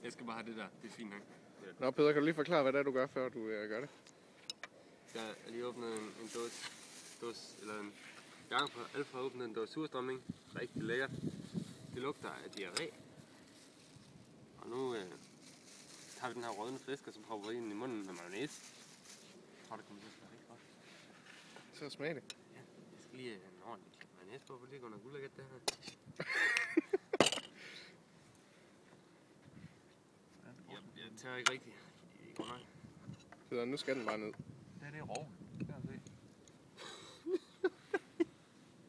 Jeg skal bare have det der. Det er fint nok. Nå, Peter, kan du lige forklare, hvad det er, du gør, før du gør det? Jeg har lige åbnet en dåse, eller en gang på Alfa har åbnet en dåse surstrømning. Rigtig lækkert. Det lugter af diarré. Og nu tager vi den her rådne flæsk, og så propper vi ind i munden med mayonnaise. Jeg tror, det kommer til at smage rigtig godt. Så smag det. Ja, jeg skal lige have en ordentlig mayonnaise på, for det går nok ulækkert det her. Jeg tør ikke rigtigt, fordi det går nok. Peter, nu skal den bare ned. Det er roven. Det kan jeg se.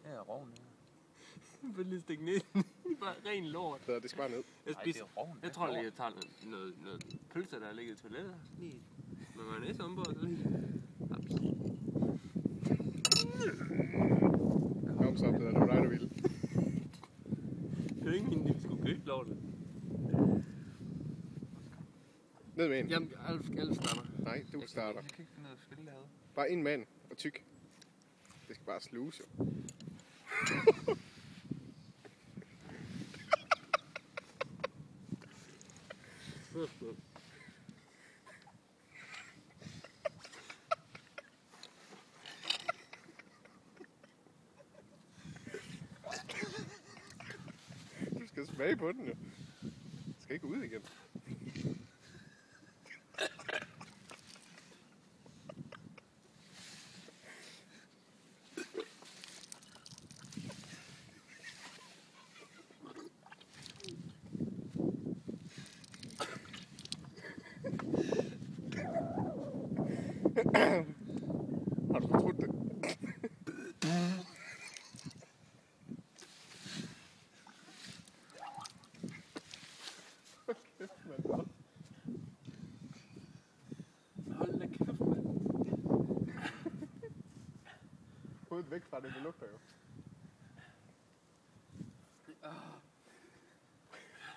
Det er roven, det her. Jeg vil lige stikke ned. Bare ren lort. Peter, det skal bare ned. Jeg tror lige, jeg tager noget pølse, der er ligget i toilettet. Lige med mayonnaise ombord. Kom så, Peter, det var dig, du ville. Det er ikke min, vi skulle købe lortet. Ned med en. Jamen, Alf starter. Nej, du starter. Jeg kan ikke finde noget spil derude. Bare en mand og tyk. Det skal bare sluse, jo. Du skal smage på den, jo. Du skal ikke ud igen. Har du fortrudt det? Hold da kæft, mand. Hovedet væk fra det, det lugter jo.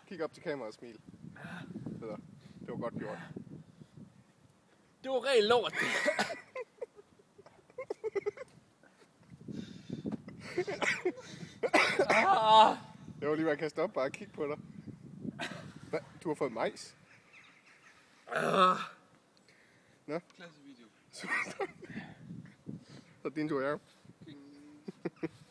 Kig op til kameraet og smil. Peter, det var godt gjort. Det var ren lort. Jeg var lige ved at kaste op bare og kigge på dig. Hvad? Du har fået majs? Nå? Klasse video. Så din tur, Jacob.